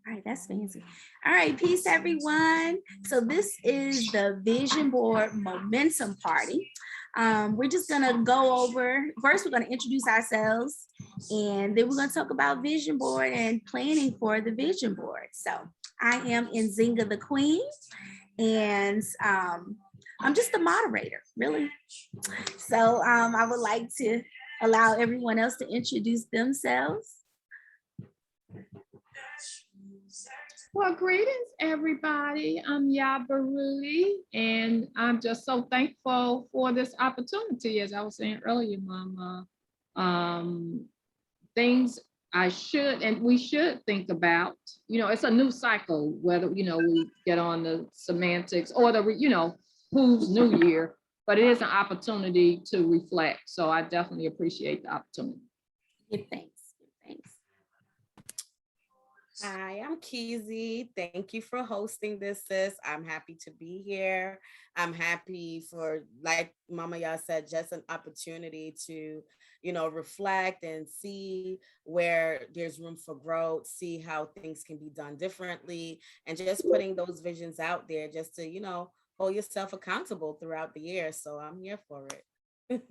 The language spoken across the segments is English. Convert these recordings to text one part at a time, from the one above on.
All right, that's fancy. All right, peace, everyone. So this is the Vision Board Momentum Party. We're just gonna go over, first we're gonna introduce ourselves, and then we're gonna talk about Vision Board and planning for the Vision Board. So I am Nzinga the Queen, and I'm just the moderator, really. So I would like to allow everyone else to introduce themselves. Well, greetings, everybody. I'm Yabaruli, and I'm just so thankful for this opportunity. As I was saying earlier, Mama, things I should and we should think about. It's a new cycle, whether, we get on the semantics or who's new year, but it is an opportunity to reflect. So I definitely appreciate the opportunity. Give thanks. Hi, I'm Kizzy. Thank you for hosting this, sis. I'm happy to be here. I'm happy for, like Mama Y'all said, just an opportunity to, reflect and see where there's room for growth, see how things can be done differently, and just putting those visions out there just to, hold yourself accountable throughout the year. So I'm here for it.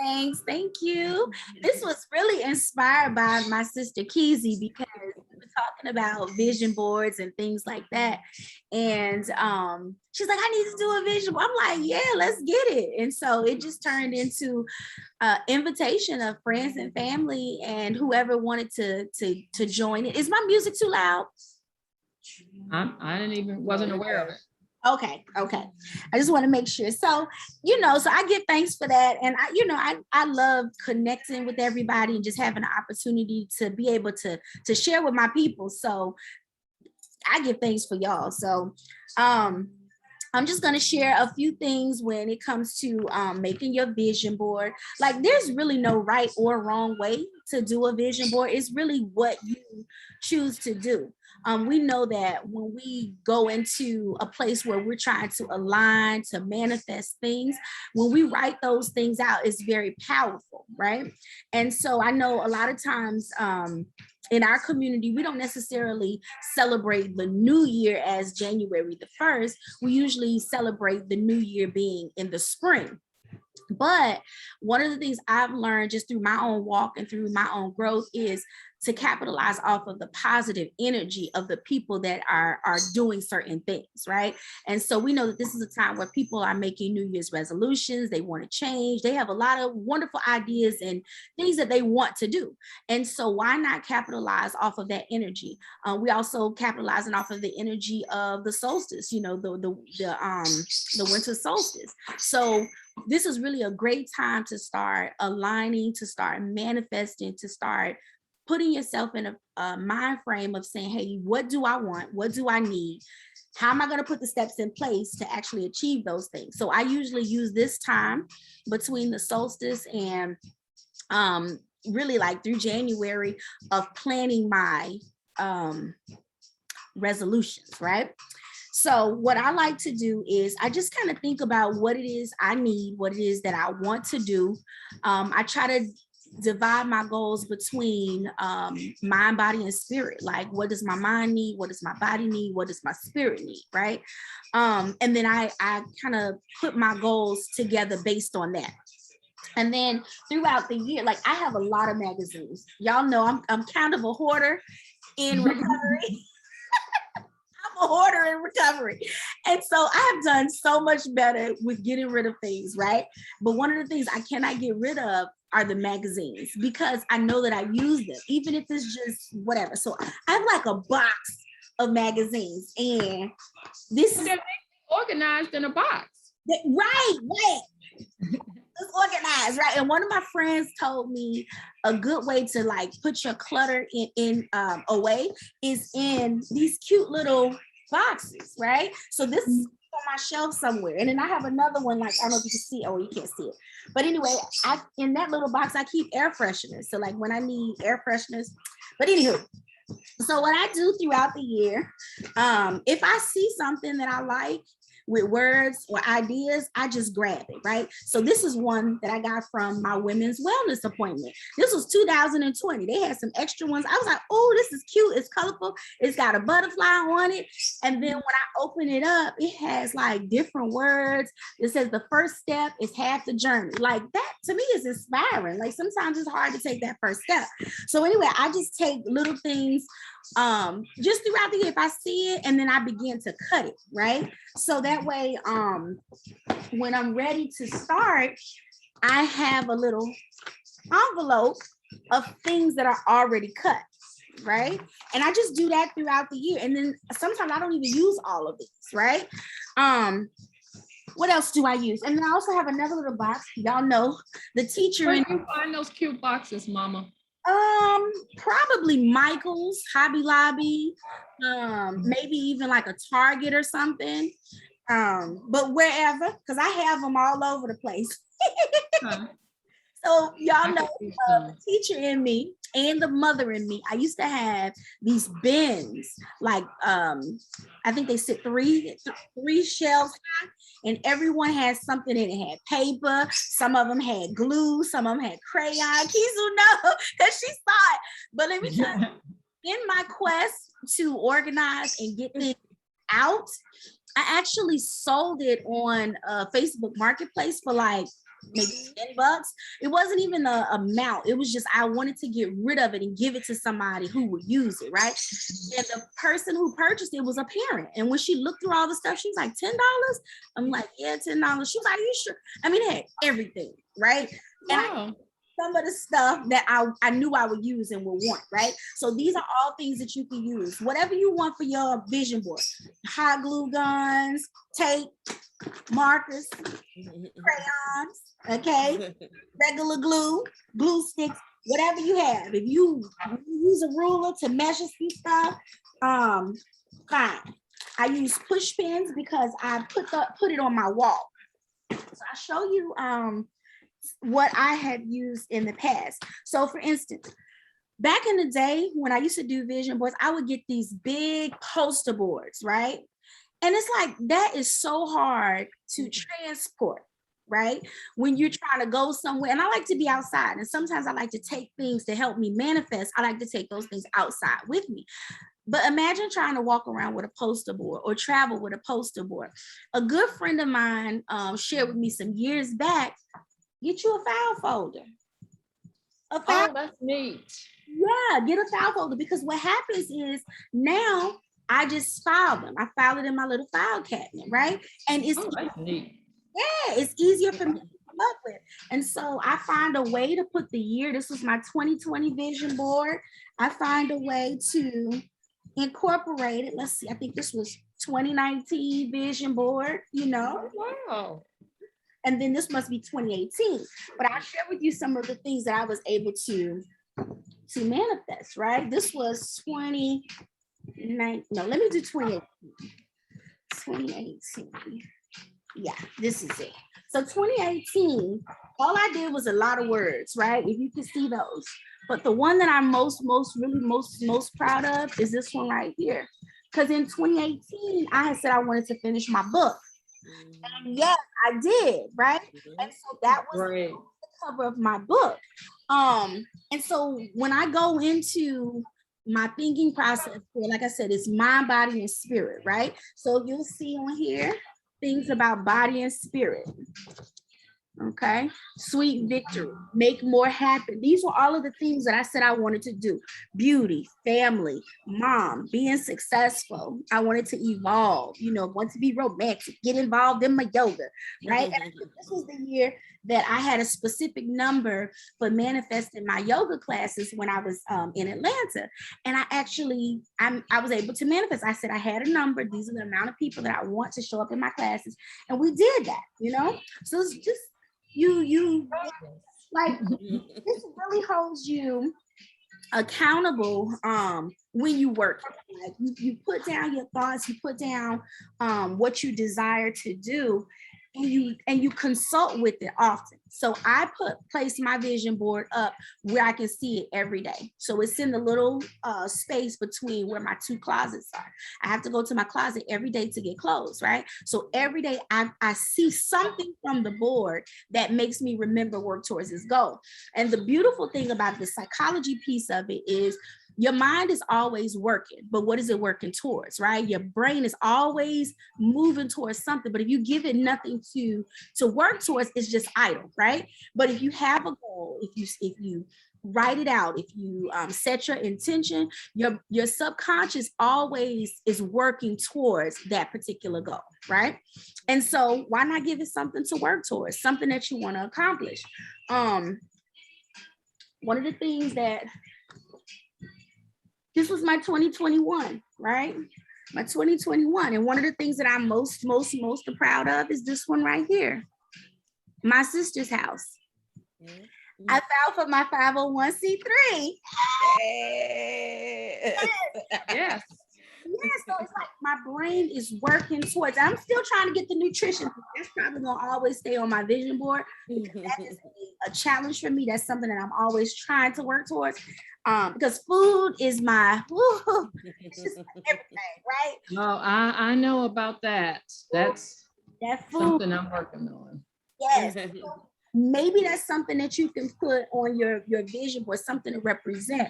Thanks. Thank you. This was really inspired by my sister Kizzy because we were talking about vision boards and things like that. And she's like, I need to do a vision board. I'm like, yeah, let's get it. And so it just turned into an invitation of friends and family and whoever wanted to join it. Is my music too loud? I wasn't aware of it. Okay. I just want to make sure. So, so I give thanks for that. And I love connecting with everybody and just having an opportunity to be able to share with my people. So I give thanks for y'all. So I'm just going to share a few things when it comes to making your vision board. Like there's really no right or wrong way to do a vision board. It's really what you choose to do. We know that when we go into a place where we're trying to align, to manifest things, when we write those things out, it's very powerful, right? And so I know a lot of times in our community, we don't necessarily celebrate the new year as January the 1st. We usually celebrate the new year being in the spring. But one of the things I've learned just through my own walk and through my own growth is to capitalize off of the positive energy of the people that are doing certain things, right? And so we know that this is a time where people are making New Year's resolutions. They want to change. They have a lot of wonderful ideas and things that they want to do. And so why not capitalize off of that energy? We also capitalizing off of the energy of the solstice, the winter solstice. So this is really a great time to start aligning, to start manifesting, to start putting yourself in a mind frame of saying, hey, what do I want? What do I need? How am I going to put the steps in place to actually achieve those things? So I usually use this time between the solstice and really like through January of planning my resolutions, right? So what I like to do is I just kind of think about what it is I need, what it is that I want to do. I try to divide my goals between mind, body, and spirit. Like, what does my mind need? What does my body need? What does my spirit need? Right. And then I kind of put my goals together based on that. And then throughout the year, like I have a lot of magazines. Y'all know I'm kind of a hoarder in recovery. I'm a hoarder in recovery. And so I have done so much better with getting rid of things, right? But one of the things I cannot get rid of are the magazines because I know that I use them, even if it's just whatever. So I have like a box of magazines, and this is organized in a box. Right. It's organized, right? And one of my friends told me a good way to like put your clutter in away is in these cute little boxes, right? So this is on my shelf somewhere, and then I have another one, like I don't know if you can see it. Oh, you can't see it, but anyway, in that little box I keep air fresheners. So like when I need air fresheners, but anywho, so what I do throughout the year, if I see something that I like, with words or ideas, I just grab it, right? So this is one that I got from my women's wellness appointment. This was 2020. They had some extra ones. I was like, oh, this is cute. It's colorful. It's got a butterfly on it. And then when I open it up, it has like different words. It says the first step is half the journey. Like that to me is inspiring. Like sometimes it's hard to take that first step. So anyway, I just take little things just throughout the year if I see it, and then I begin to cut it, right? So that way, when I'm ready to start, I have a little envelope of things that are already cut, right? And I just do that throughout the year. And then sometimes I don't even use all of these, right? What else do I use? And then I also have another little box. Y'all know the teacher. Where do you find those cute boxes, Mama? Probably Michael's, Hobby Lobby, maybe even like a Target or something. But wherever, because I have them all over the place. Huh. So y'all know the teacher in me and the mother in me. I used to have these bins, like I think they sit three shelves high, and everyone had something in it. It had paper, some of them had glue, some of them had crayon. Kizu know because she saw it. But let me tell you, in my quest to organize and get things out, I actually sold it on Facebook Marketplace for like maybe $10. It wasn't even the amount. It was just I wanted to get rid of it and give it to somebody who would use it, right? And the person who purchased it was a parent. And when she looked through all the stuff, she was like, $10? I'm like, yeah, $10. She was like, are you sure? I mean, it had everything, right? Wow. And some of the stuff that I knew I would use and would want, right? So these are all things that you can use. Whatever you want for your vision board. Hot glue guns, tape, markers, crayons, okay? Regular glue, glue sticks, whatever you have. If you use a ruler to measure some stuff, fine. I use push pins because I put it on my wall. So I'll show you what I had used in the past. So for instance, back in the day when I used to do vision boards, I would get these big poster boards, right? And it's like, that is so hard to transport, right? When you're trying to go somewhere, and I like to be outside, and sometimes I like to take things to help me manifest. I like to take those things outside with me. But imagine trying to walk around with a poster board or travel with a poster board. A good friend of mine shared with me some years back, get you a file folder. Oh, that's neat. Yeah, get a file folder, because what happens is now I just file them. I file it in my little file cabinet, right? And it's that's neat. Yeah, it's easier for me to come up with. And so I find a way to put the year. This was my 2020 vision board. I find a way to incorporate it. Let's see, I think this was 2019 vision board, you know. Wow. And then this must be 2018. But I'll share with you some of the things that I was able to manifest, right? This was 2019. No, let me do 2018. 2018. Yeah, this is it. So 2018, all I did was a lot of words, right? If you can see those. But the one that I'm most proud of is this one right here. Because in 2018, I had said I wanted to finish my book. And yes, I did, right? And so that was Great. the cover of my book. And so when I go into my thinking process, like I said, it's mind, body, and spirit, right? So you'll see on here things about body and spirit. Okay, sweet victory, make more happen. These were all of the things that I said I wanted to do. Beauty, family, mom, being successful. I wanted to evolve, want to be romantic, get involved in my yoga, right? And this was the year that I had a specific number for manifesting my yoga classes when I was in Atlanta. And I was able to manifest. I said I had a number. These are the amount of people that I want to show up in my classes. And we did that, So it's just, you like, this really holds you accountable when you work. Like you put down your thoughts, you put down what you desire to do, and you consult with it often. So I place my vision board up where I can see it every day. So it's in the little space between where my two closets are. I have to go to my closet every day to get clothes, right? So every day I see something from the board that makes me remember work towards this goal. And the beautiful thing about the psychology piece of it is your mind is always working, but what is it working towards, right? Your brain is always moving towards something, but if you give it nothing to work towards, it's just idle, right? But if you have a goal, if you write it out, if you set your intention, your subconscious always is working towards that particular goal, right? And so why not give it something to work towards, something that you want to accomplish? One of the things that this was my 2021, right? My 2021. And one of the things that I'm most proud of is this one right here. My sister's house. Mm-hmm. I filed for my 501c3. Yes. Yeah, so it's like my brain is working towards. I'm still trying to get the nutrition. That's probably gonna always stay on my vision board. That is a challenge for me. That's something that I'm always trying to work towards. Because food is my it's just everything, right? No, I know about that. That's that food. Something I'm working on. Yes. Maybe that's something that you can put on your vision board, something to represent.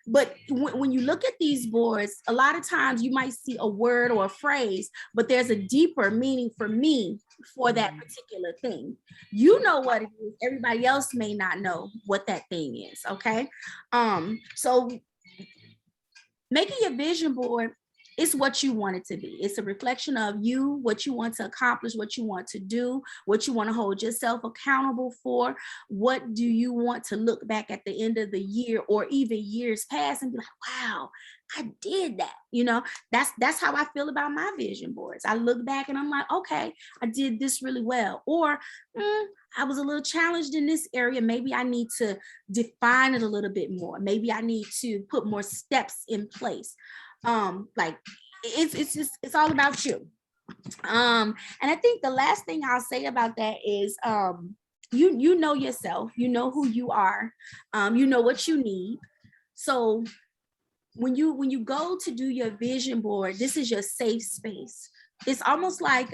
But when you look at these boards, a lot of times you might see a word or a phrase, but there's a deeper meaning for me for that particular thing. You know what it is. Everybody else may not know what that thing is. Okay. So making your vision board, it's what you want it to be. It's a reflection of you, what you want to accomplish, what you want to do, what you want to hold yourself accountable for. What do you want to look back at the end of the year or even years past and be like, wow, I did that. You know, that's how I feel about my vision boards. I look back and I'm like, okay, I did this really well. Or I was a little challenged in this area. Maybe I need to define it a little bit more. Maybe I need to put more steps in place. Like it's all about you. And I think the last thing I'll say about that is you know yourself, you know who you are, you know what you need. So when you go to do your vision board, this is your safe space. It's almost like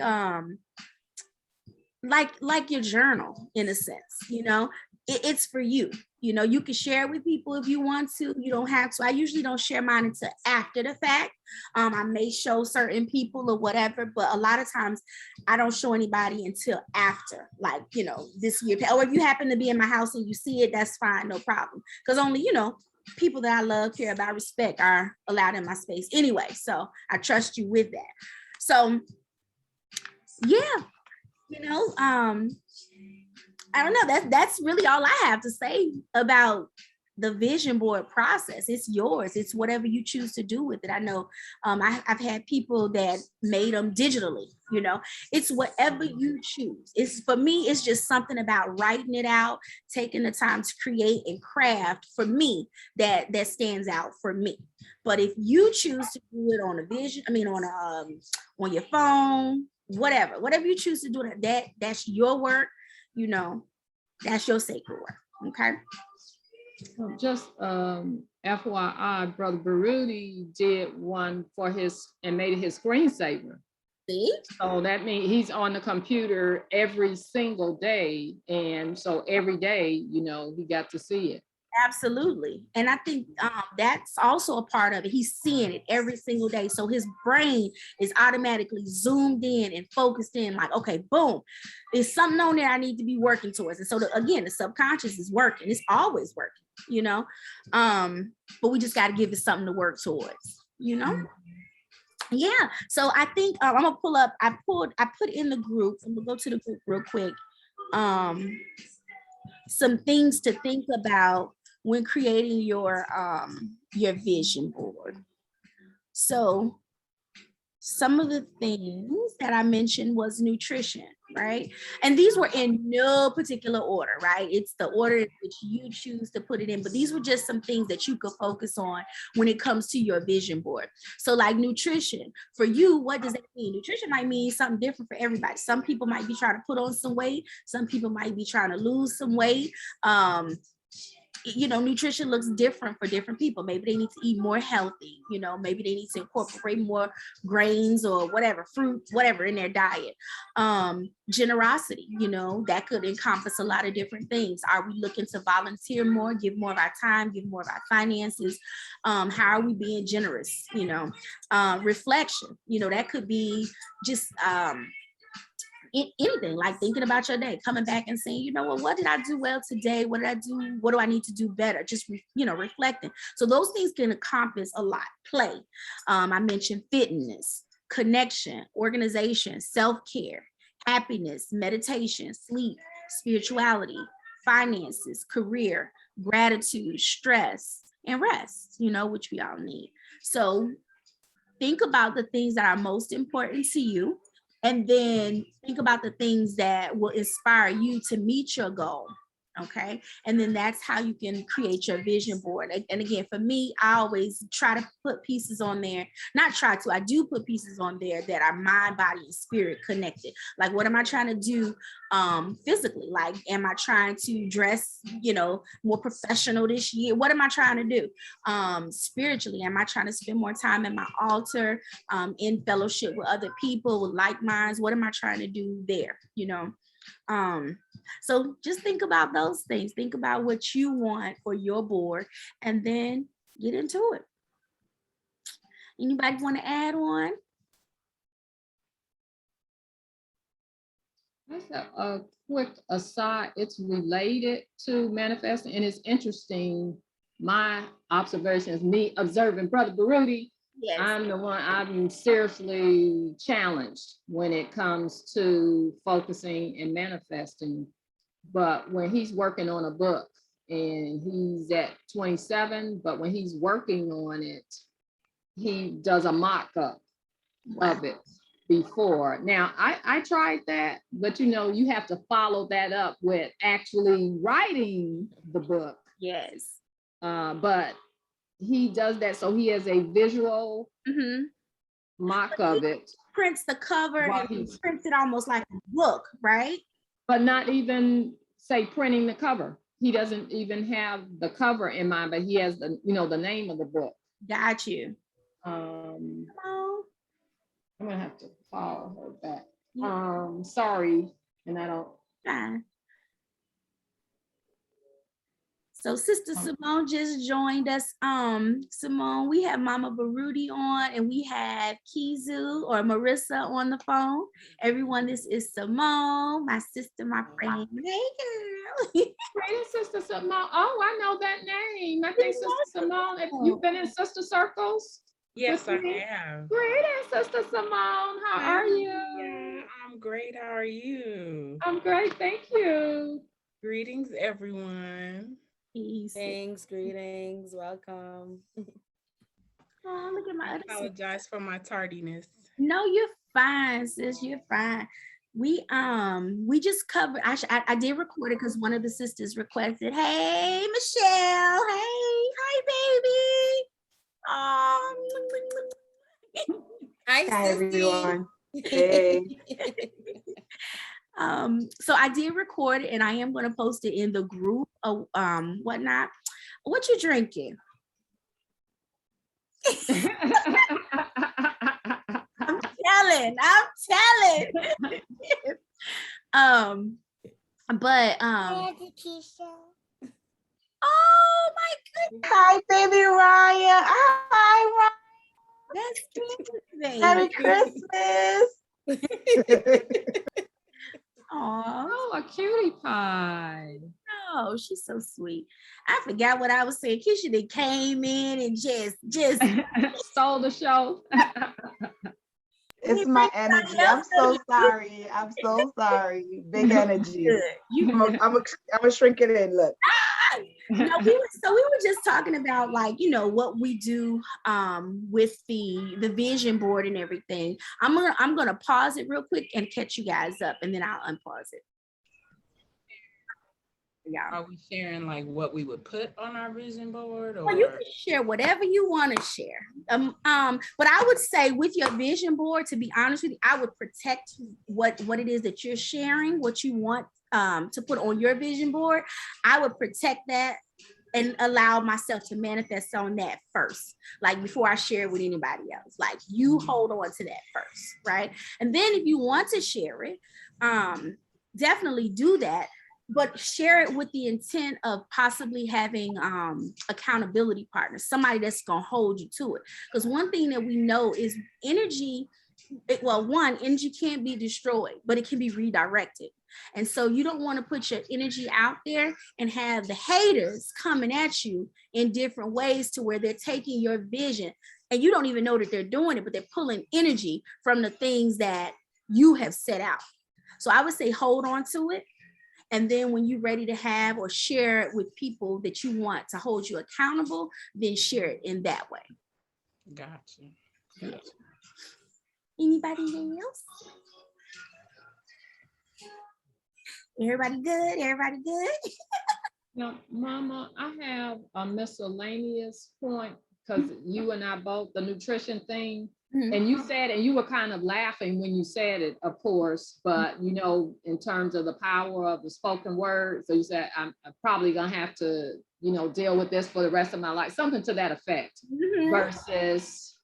your journal in a sense, you know. It's for you. You know, you can share it with people if you want to. You don't have to. I usually don't share mine until after the fact. I may show certain people or whatever, but a lot of times I don't show anybody until after, like, you know, this year. Or if you happen to be in my house and you see it, that's fine, no problem. Because only, you know, people that I love, care about, respect are allowed in my space anyway. So I trust you with that. So yeah, you know, I don't know. That's really all I have to say about the vision board process. It's yours. It's whatever you choose to do with it. I know I've had people that made them digitally, you know. It's whatever you choose. It's for me, it's just something about writing it out, taking the time to create and craft for me that stands out for me. But if you choose to do it on on your phone, whatever you choose to do, that's your work. You know, that's your sacred work. Okay. Just FYI, Brother Baruti did one for and made it his screensaver. See? So that means he's on the computer every single day. And so every day, you know, he got to see it. Absolutely. And I think that's also a part of it. He's seeing it every single day. So his brain is automatically zoomed in and focused in like, okay, boom, there's something on there I need to be working towards. And so again, the subconscious is working. It's always working, you know, but we just got to give it something to work towards, you know? Yeah. So I think I'm going to pull up, I put in the group, I'm going to go to the group real quick. Some things to think about when creating your vision board. So some of the things that I mentioned was nutrition, right? And these were in no particular order, right? It's the order in which you choose to put it in, but these were just some things that you could focus on when it comes to your vision board. So like nutrition, for you, what does that mean? Nutrition might mean something different for everybody. Some people might be trying to put on some weight. Some people might be trying to lose some weight. Nutrition looks different for different people. Maybe they need to eat more healthy, maybe they need to incorporate more grains or whatever, fruit, whatever in their diet. Generosity, that could encompass a lot of different things. Are we looking to volunteer more, give more of our time, give more of our finances? How are we being generous? Reflection, that could be just anything, like thinking about your day, coming back and saying, what did I do well today? What did I do? What do I need to do better? Just, reflecting. So those things can encompass a lot. Play. I mentioned fitness, connection, organization, self-care, happiness, meditation, sleep, spirituality, finances, career, gratitude, stress, and rest, which we all need. So think about the things that are most important to you. And then think about the things that will inspire you to meet your goal. Okay. And then that's how you can create your vision board. And again, for me, I always try to put pieces on there. I do put pieces on there that are mind, body, and spirit connected. Like, what am I trying to do physically? Like, am I trying to dress, more professional this year? What am I trying to do? Spiritually, am I trying to spend more time at my altar, in fellowship with other people with like minds? What am I trying to do there? So just think about those things. Think about what you want for your board and then get into it. Anybody want to add on? That's a quick aside. It's related to manifesting, and it's interesting. My observation is me observing Brother Baruti. Yes. I'm seriously challenged when it comes to focusing and manifesting. But when he's working on a book and he's at 27, but when he's working on it, he does a mock-up of it before. Now, I tried that, but you have to follow that up with actually writing the book. Yes. But he does that, so he has a visual mock of it. Prints the cover and he prints it almost like a book, right? But not even say printing the cover. He doesn't even have the cover in mind, but he has the name of the book. Got you. I'm gonna have to follow her back. Sorry, and I don't. Fine. So Sister Simone just joined us. Simone, we have Mama Baruti on, and we have Kizu or Marissa on the phone. Everyone, this is Simone, my sister, my friend. Hey, girl. Great, Sister Simone. Oh, I know that name. I think Sister Simone. If you've been in sister circles. Yes, I have. Great, Sister Simone. How are you? Yeah, I'm great. How are you? I'm great. Thank you. Greetings, everyone. Peace. Thanks, greetings, welcome. Oh, look at my other. I apologize for my tardiness. No, you're fine, sis. You're fine. We just covered. I did record it because one of the sisters requested. Hey, Michelle. Hey, hi, baby. Hi, everyone. Hey. So I did record it and I am going to post it in the group of whatnot. What you drinking? I'm telling. Oh my goodness. Hi, baby Ryan. Hi, Ryan. That's cute. Merry Christmas. Oh, a cutie pie. Oh, she's so sweet. I forgot what I was saying. Keisha that came in and just stole the show. It's my energy. I'm so sorry. I'm so sorry. Big energy. I'm gonna shrink it in. Look. No, we were just talking about, like, what we do with the vision board and everything. I'm gonna pause it real quick and catch you guys up, and then I'll unpause it. Yeah. Are we sharing like what we would put on our vision board, Well, you or can share whatever you want to share. But I would say with your vision board, to be honest with you, I would protect what it is that you're sharing, what you want to put on your vision board. I would protect that and allow myself to manifest on that first, like before I share it with anybody else. Like, you hold on to that first, right? And then if you want to share it, definitely do that, but share it with the intent of possibly having accountability partners, somebody that's gonna hold you to it. Because one thing that we know is energy, energy can't be destroyed, but it can be redirected. And so you don't want to put your energy out there and have the haters coming at you in different ways to where they're taking your vision and you don't even know that they're doing it, but they're pulling energy from the things that you have set out. So I would say hold on to it. And then when you're ready to have or share it with people that you want to hold you accountable, then share it in that way. gotcha. Anybody else? Everybody good? Everybody good? Now, Mama, I have a miscellaneous point because you and I both, the nutrition thing, and you said, and you were kind of laughing when you said it, of course, but in terms of the power of the spoken word, so you said, I'm probably gonna have to, deal with this for the rest of my life, something to that effect, versus,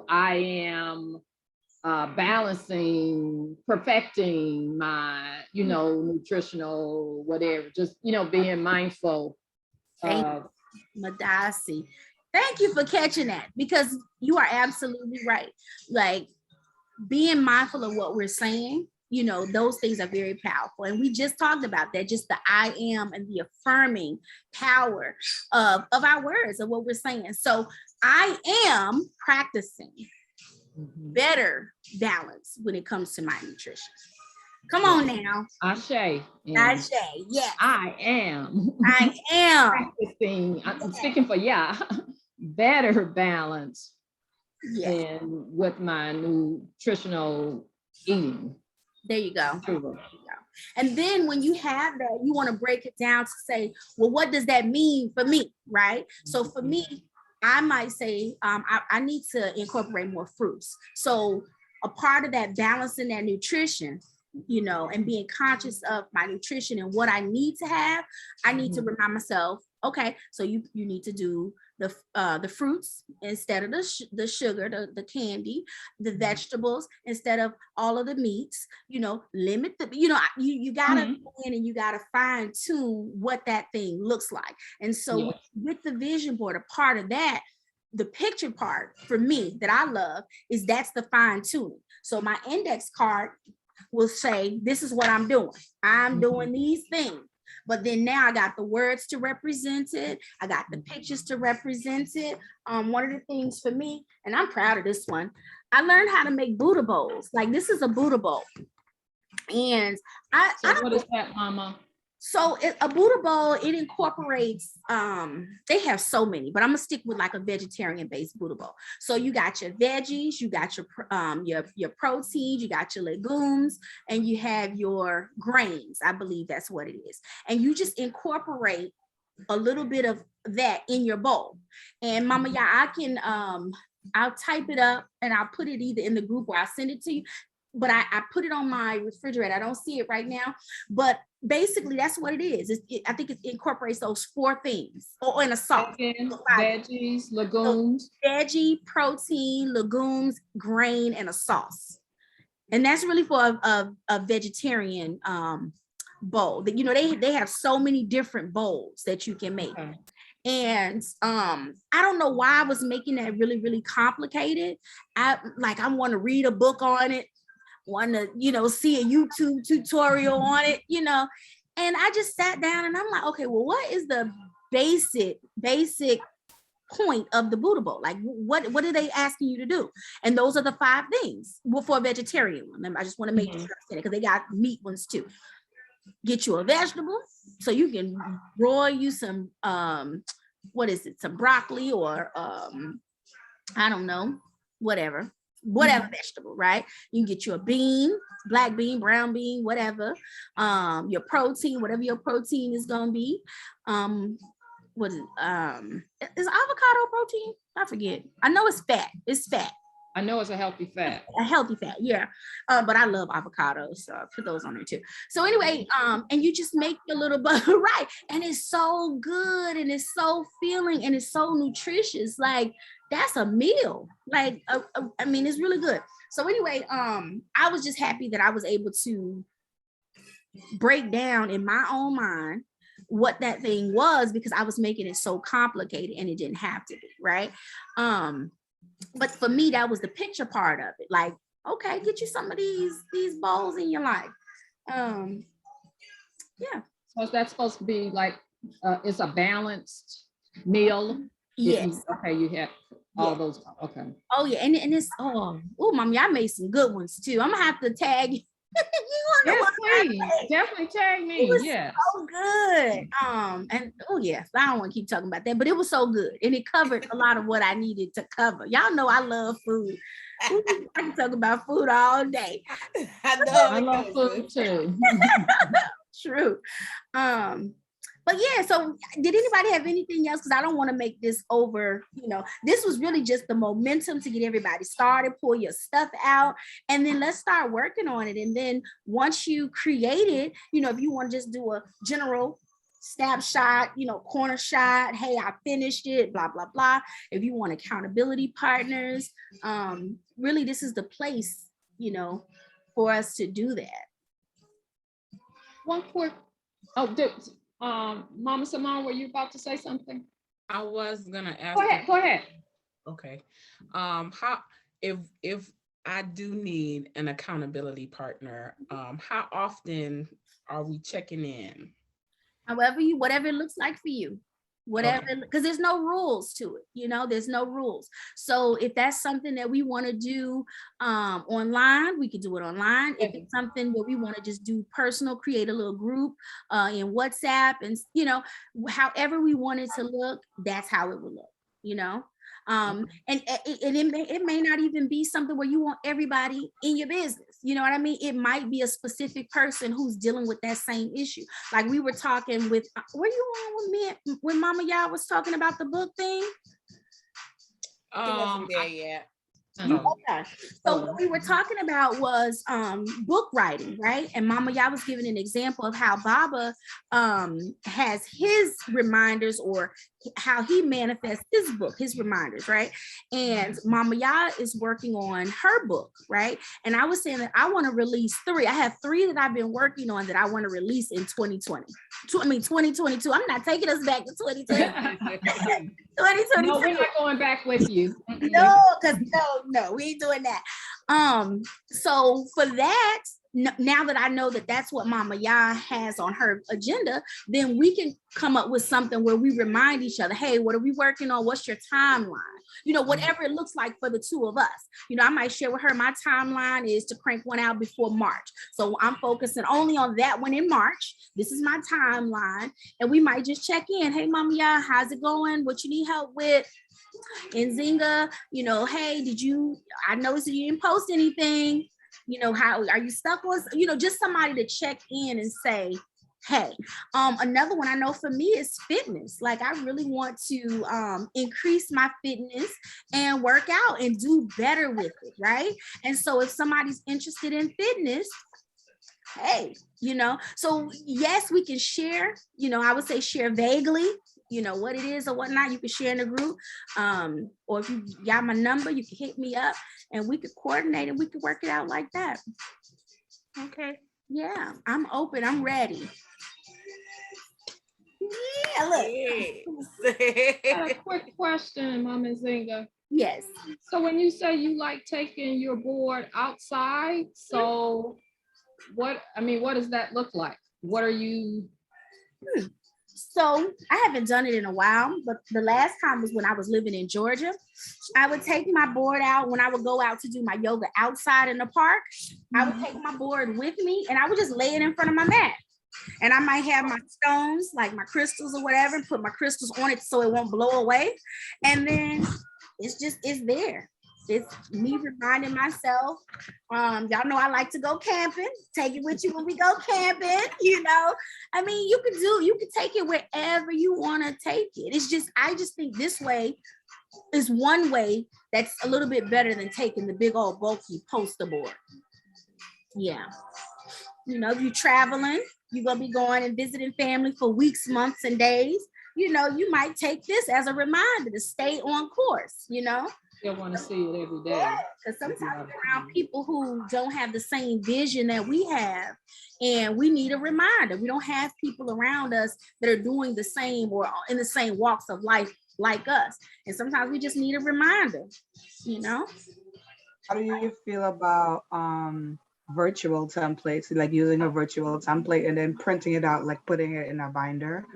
I am balancing, perfecting my, nutritional, whatever, just, being mindful. Madasi. Thank you for catching that, because you are absolutely right. Like, being mindful of what we're saying, those things are very powerful. And we just talked about that, just the I am and the affirming power of our words, of what we're saying. So I am practicing better balance when it comes to my nutrition. Come on now. Ashe. Ashe, yes. I am practicing, I'm speaking for better balance and with my nutritional eating. There you go. And then when you have that, you want to break it down to say, well, what does that mean for me, right? So for me, I might say, I need to incorporate more fruits. So a part of that balancing that nutrition, and being conscious of my nutrition and what I need to have, I need to remind myself, okay, so you need to do the fruits instead of the sugar, the candy, the vegetables instead of all of the meats, limit the, you gotta go in and you gotta fine tune what that thing looks like. And so with the vision board, a part of that, the picture part for me that I love is that's the fine tuning. So my index card will say, this is what I'm doing. I'm doing these things. But then now I got the words to represent it. I got the pictures to represent it. One of the things for me, and I'm proud of this one, I learned how to make Buddha bowls. Like, this is a Buddha bowl. And what is that, Mama? So a Buddha bowl, it incorporates, they have so many, but I'm gonna stick with like a vegetarian-based Buddha bowl. So you got your veggies, you got your protein, you got your legumes, and you have your grains. I believe that's what it is. And you just incorporate a little bit of that in your bowl. And Mama, I can, I'll type it up and I'll put it either in the group or I'll send it to you. But I put it on my refrigerator. I don't see it right now, but basically that's what it is. I think it incorporates those 4 things, or in a sauce. Veggies, legumes. So veggie, protein, legumes, grain, and a sauce. And that's really for a vegetarian bowl. They have so many different bowls that you can make. Okay. And I don't know why I was making that really, really complicated. I want to read a book on it. Want to see a YouTube tutorial on it, and I just sat down and I'm like, okay, well, what is the basic point of the Buddha bowl? Like, what are they asking you to do? And those are the 5 things. Well, for a vegetarian one, I just want to make sure I said it, because they got meat ones too. get you a vegetable so you can broil you some some broccoli or I don't know, whatever vegetable, right? You can get you a bean, black bean, brown bean, whatever. Your protein, whatever your protein is gonna be. What is avocado protein? I forget. I know it's fat. It's fat. I know it's a healthy fat. A healthy fat, yeah. But I love avocados, so I put those on there too. So anyway, and you just make your little butter, right? And it's so good, and it's so filling, and it's so nutritious. Like that's a meal. Like I mean, it's really good. So anyway, I was just happy that I was able to break down in my own mind what that thing was, because I was making it so complicated, and it didn't have to be, right? But for me, that was the picture part of it. Like, okay, get you some of these bowls in your life. Yeah. So that's supposed to be like, it's a balanced meal. Yes. Okay, you have all those. Okay. Oh yeah, and it's mommy, I made some good ones too. I'm gonna have to tag you. Yes, please. Definitely tag me. It was Yeah. so good. And yes, I don't want to keep talking about that, but it was so good, and it covered a lot of what I needed to cover. Y'all know I love food. I can talk about food all day. I love food too. True. But yeah, so did anybody have anything else? Because I don't want to make this over, this was really just the momentum to get everybody started, pull your stuff out, and then let's start working on it. And then once you create it, if you want to just do a general snapshot, corner shot, hey, I finished it, blah, blah, blah. If you want accountability partners, really this is the place, for us to do that. One quick, Mama Simone, were you about to say something? I was gonna ask. Go ahead. Okay. How if I do need an accountability partner, how often are we checking in? Whatever it looks like for you. Whatever, because there's no rules to it, there's no rules. So if that's something that we want to do online, we could do it online. If it's something that we want to just do personal, create a little group in WhatsApp, and however we want it to look, that's how it will look, and it may not even be something where you want everybody in your business. You know what I mean? It might be a specific person who's dealing with that same issue. Like we were talking with, were you on with me when Mama Yah was talking about the book thing? It wasn't there yet. Okay. So what we were talking about was book writing, right? And Mama Yah was giving an example of how Baba has his reminders, or how he manifests his book, his reminders, right? And Mama Yah is working on her book, right? And I was saying that I want to release 3. I have 3 that I've been working on that I want to release in 2020. 2022. I'm not taking us back to 2020. 2022. No, we're not going back with you. No, because no, we ain't doing that. So for that, now that I know that that's what Mama Yah has on her agenda, then we can come up with something where we remind each other, hey, what are we working on? What's your timeline? Whatever it looks like for the 2 of us. I might share with her, my timeline is to crank one out before March. So I'm focusing only on that one in March. This is my timeline. And we might just check in. Hey, Mama Yah, how's it going? What you need help with? And Zinga, hey, I noticed that you didn't post anything. How are you stuck on, just somebody to check in and say, hey. Another one I know for me is fitness. Like I really want to increase my fitness and work out and do better with it, right? And so if somebody's interested in fitness, hey, so yes, we can share, I would say share vaguely, what it is or whatnot. You can share in the group, or if you got my number, you can hit me up and we could coordinate and we could work it out like that. Okay. Yeah, I'm open. I'm ready. Yeah, look. I got a quick question, Mama Zinga. Yes. So when you say you like taking your board outside, so what does that look like? What are you? So I haven't done it in a while, but the last time was when I was living in Georgia. I would take my board out when I would go out to do my yoga outside in the park. I would take my board with me and I would just lay it in front of my mat. And I might have my stones, like my crystals or whatever, and put my crystals on it so it won't blow away. And then it's there. It's me reminding myself. Y'all know I like to go camping. Take it with you when we go camping, you know. I mean, you can take it wherever you want to take it. I just think this way is one way that's a little bit better than taking the big old bulky poster board. Yeah. You know, if you're traveling, you're going to be going and visiting family for weeks, months, and days. You know, you might take this as a reminder to stay on course, you know. You'll want to see it every day. Because sometimes we're around people who don't have the same vision that we have, and we need a reminder. We don't have people around us that are doing the same or in the same walks of life like us. And sometimes we just need a reminder, you know. How do you feel about virtual templates, like using a virtual template and then printing it out, like putting it in a binder?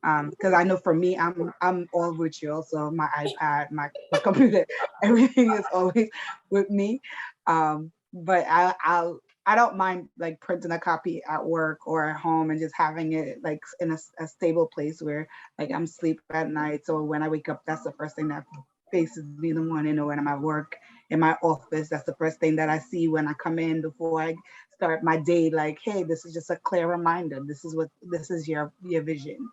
Because I know for me, I'm all virtual, so my iPad, my computer, everything is always with me. But I don't mind like printing a copy at work or at home and just having it like in a stable place where like I'm asleep at night. So when I wake up, that's the first thing that faces me in the morning, or when I'm at work in my office, that's the first thing that I see when I come in before I start my day. Like, hey, this is just a clear reminder. This is your vision.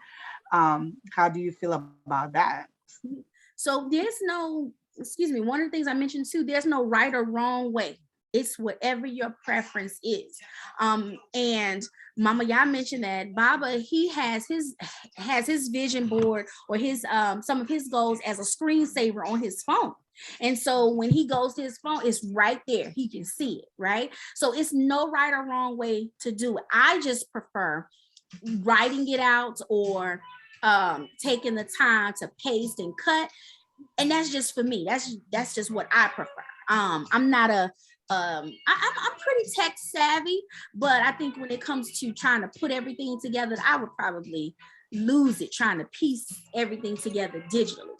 How do you feel about that? So one of the things I mentioned too, there's no right or wrong way. It's whatever your preference is. And Mama Ya mentioned that Baba, he has his vision board or his some of his goals as a screensaver on his phone. And so when he goes to his phone, it's right there. He can see it, right? So it's no right or wrong way to do it. I just prefer writing it out or taking the time to paste and cut. And that's just for me. That's just what I prefer. I'm not I'm pretty tech savvy, but I think when it comes to trying to put everything together, I would probably lose it trying to piece everything together digitally.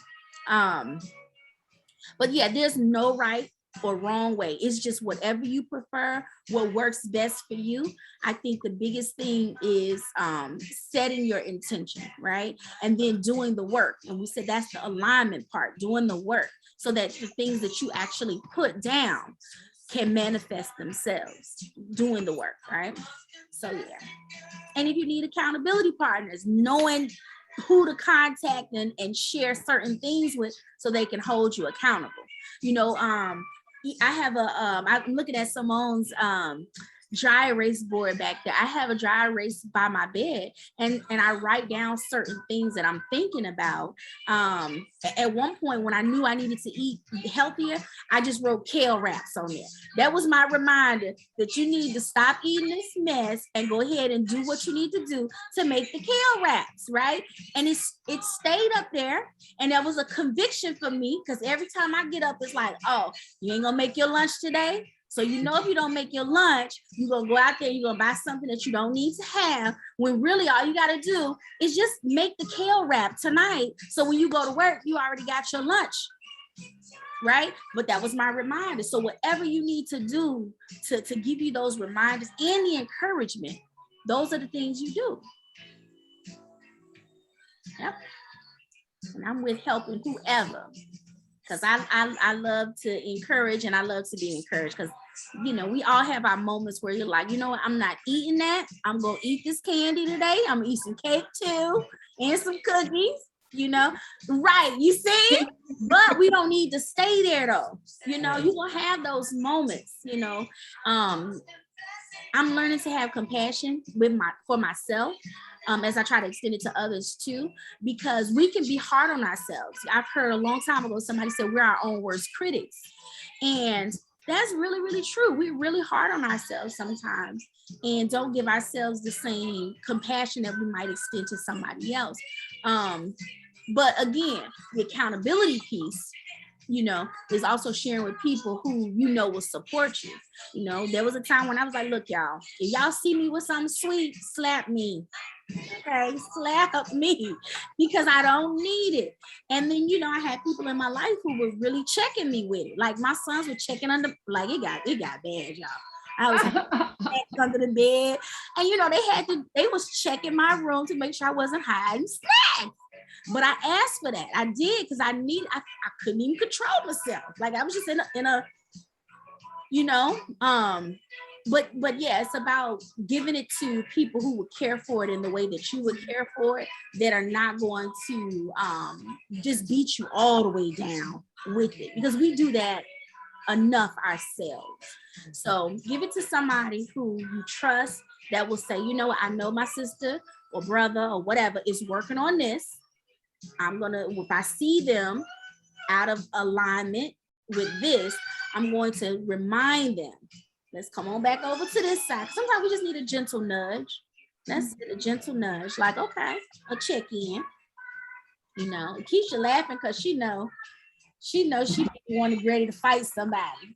But yeah, there's no right or wrong way. It's just whatever you prefer, what works best for you. I think the biggest thing is setting your intention, right? And then doing the work. And we said that's the alignment part, doing the work so that the things that you actually put down can manifest themselves, doing the work, right? So yeah. And if you need accountability partners, knowing who to contact and share certain things with so they can hold you accountable. You know, I have I'm looking at Simone's dry erase board back there. I have a dry erase by my bed, and I write down certain things that I'm thinking about. At one point when I knew I needed to eat healthier, I just wrote kale wraps on there. That was my reminder that you need to stop eating this mess and go ahead and do what you need to do to make the kale wraps, right? And it stayed up there, and that was a conviction for me, because every time I get up, it's like, oh, you ain't gonna make your lunch today? So you know if you don't make your lunch, you're going to go out there, you're going to buy something that you don't need to have, when really all you got to do is just make the kale wrap tonight. So when you go to work, you already got your lunch, right? But that was my reminder. So whatever you need to do to give you those reminders and the encouragement, those are the things you do. Yep. And I'm with helping whoever. Because I love to encourage, and I love to be encouraged, because, you know, we all have our moments where you're like, you know what, I'm not eating that. I'm going to eat this candy today. I'm going to eat some cake too, and some cookies, you know. Right, you see? But we don't need to stay there, though. You know, you're going to have those moments, you know. I'm learning to have compassion for myself. As I try to extend it to others too, because we can be hard on ourselves. I've heard a long time ago, somebody said we're our own worst critics. And that's really, really true. We're really hard on ourselves sometimes and don't give ourselves the same compassion that we might extend to somebody else. But again, the accountability piece, you know, is also sharing with people who you know will support you. You know, there was a time when I was like, look, y'all, if y'all see me with something sweet, slap me. Okay, slap me, because I don't need it. And then, you know, I had people in my life who were really checking me with it. Like my sons were checking under, like it got bad, y'all. I was under the bed. And they was checking my room to make sure I wasn't hiding snacks. But I asked for that. I did because I couldn't even control myself. Like I was just in a but yeah, it's about giving it to people who would care for it in the way that you would care for it, that are not going to just beat you all the way down with it, because we do that enough ourselves. So give it to somebody who you trust, that will say, I know my sister or brother or whatever is working on this. If I see them out of alignment with this, I'm going to remind them, let's come on back over to this side. Sometimes we just need a gentle nudge. That's a gentle nudge, like, okay, a check-in. Keisha laughing because she knows she wanted ready to fight somebody.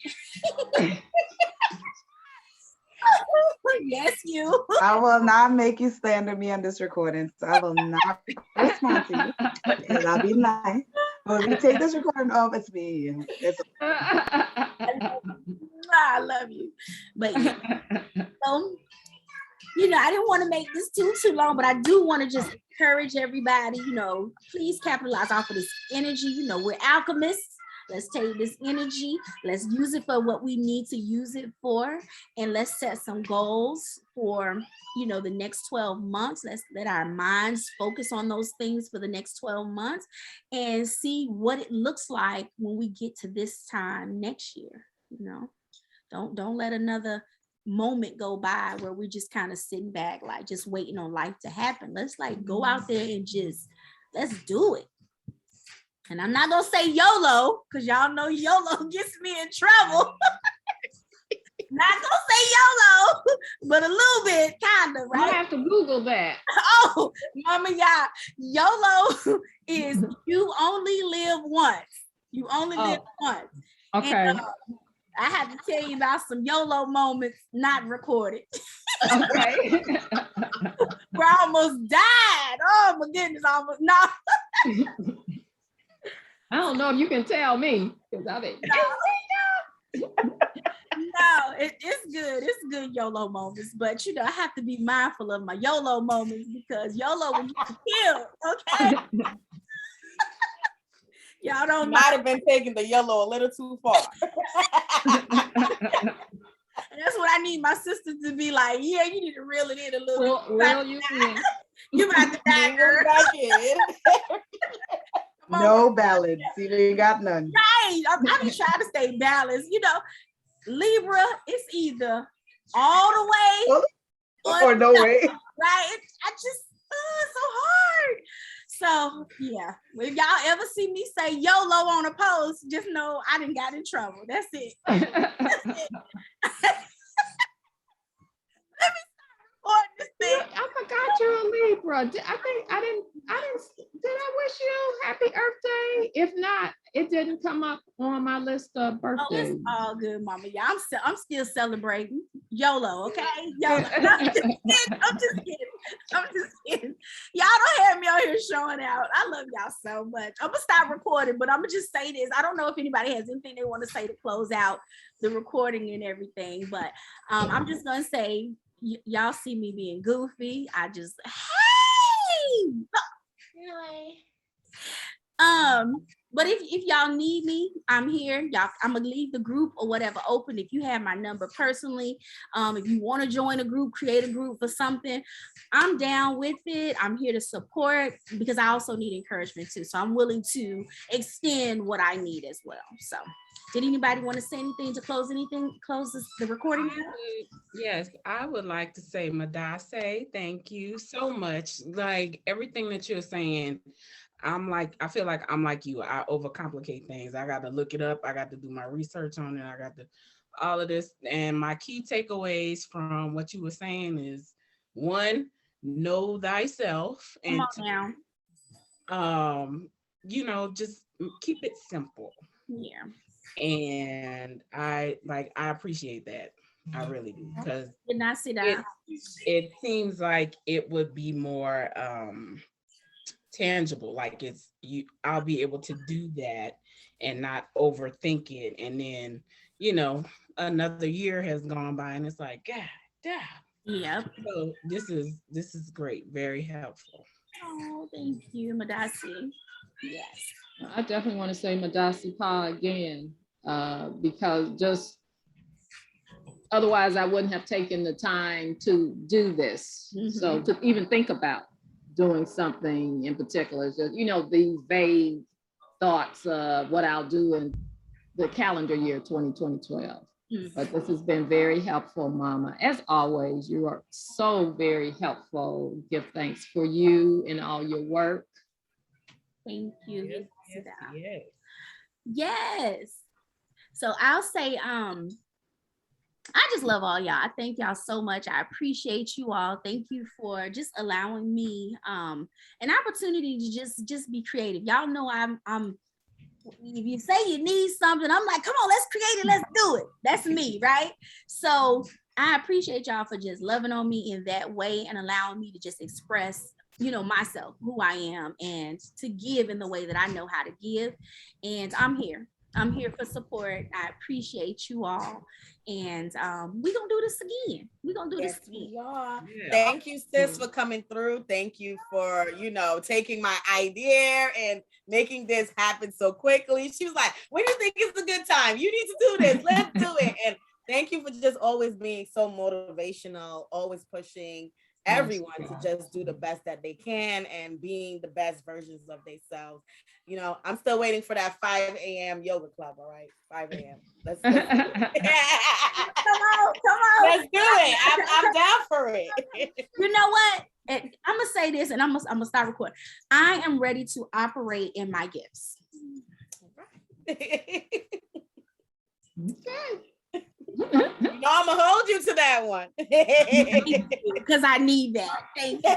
Yes, you. I will not make you slander me on this recording, so I will not respond to you because I'll be nice. But if you take this recording off, it's me. I love you. But yeah. So, I didn't want to make this too long, but I do want to just encourage everybody, please capitalize off of this energy. We're alchemists. Let's take this energy, let's use it for what we need to use it for, and let's set some goals for, the next 12 months. Let's let our minds focus on those things for the next 12 months and see what it looks like when we get to this time next year. Don't let another moment go by where we're just kind of sitting back, like just waiting on life to happen. Let's go out there and let's do it. And I'm not gonna say YOLO, because y'all know YOLO gets me in trouble. Not gonna say YOLO, but a little bit, kind of, right? I have to Google that. Oh, mama, y'all, YOLO is you only live once. You only live once. Okay. And, I have to tell you about some YOLO moments not recorded. Okay. Where I almost died. Oh my goodness, almost no. I don't know if you can tell me, because I didn't. No, it's good. It's good YOLO moments, but I have to be mindful of my YOLO moments, because YOLO will get you killed. Okay. Y'all don't might have been taking the YOLO a little too far. That's what I need my sister to be like. Yeah, you need to reel it in a little bit. Well, you You about to die, girl. No balance. You ain't got none. Right. I'm just trying to stay balanced. Libra, it's either all the way or no way. Right. It's so hard. So yeah, if y'all ever see me say YOLO on a post, just know I done got in trouble. That's it. That's it. Let me start this thing. I forgot you're a Libra. Did I wish you happy Earth Day? If not, it didn't come up on my list of birthdays. Oh, it's all good, mama. Yeah, I'm still celebrating YOLO, okay? YOLO. I'm just kidding. Y'all don't have me out here showing out. I love y'all so much. I'm gonna stop recording, but I'm gonna just say this. I don't know if anybody has anything they want to say to close out the recording and everything, but I'm just gonna say, y'all see me being goofy. I just, hey! But if y'all need me, I'm here. Y'all, I'm gonna leave the group or whatever open. If you have my number personally, if you want to join a group, create a group for something, I'm down with it. I'm here to support, because I also need encouragement too. So I'm willing to extend what I need as well. So did anybody want to say anything to close the recording out? Yes, I would like to say, Madase, thank you so much. Like everything that you're saying, I feel like I'm like you. I overcomplicate things. I got to look it up. I got to do my research on it. I got to all of this. And my key takeaways from what you were saying is, one, know thyself, and just keep it simple. Yeah. And I appreciate that. I really do, because did not see that. It seems like it would be more tangible, like I'll be able to do that and not overthink it, and then another year has gone by, and it's like, God, yeah. Yep. So this is great, very helpful. Oh, thank you, Madasi. Yes. I definitely want to say Madasi Pa again, because just otherwise I wouldn't have taken the time to do this. So to even think about doing something in particular, just, you know, these vague thoughts of what I'll do in the calendar year 2012. But this has been very helpful, Mama. As always, you are so very helpful. Give thanks for you and all your work. Thank you. Yes, yes, yes. Yes. So I'll say, I just love all y'all. I thank y'all so much. I appreciate you all. Thank you for just allowing me an opportunity to just be creative. Y'all know I'm if you say you need something, I'm like, come on, let's create it, let's do it. That's me, right? So I appreciate y'all for just loving on me in that way and allowing me to just express, you know, myself, who I am, and to give in the way that I know how to give. And I'm here for support. I appreciate you all. And we're gonna do this again. We're gonna do this again. We are. Yeah. Thank you, sis, for coming through. Thank you for, you know, taking my idea and making this happen so quickly. She was like, when do you think is a good time? You need to do this. Let's do it. And thank you for just always being so motivational, always pushing everyone to just do the best that they can and being the best versions of themselves. You know, I'm still waiting for that 5 a.m. yoga club. All right, 5 a.m. Let's Come on. Let's do it. I'm down for it. You know what? I'm gonna say this, and I'm gonna start recording. I am ready to operate in my gifts. Okay. You know, I'm gonna hold you to that one. Because I need that. Thank you.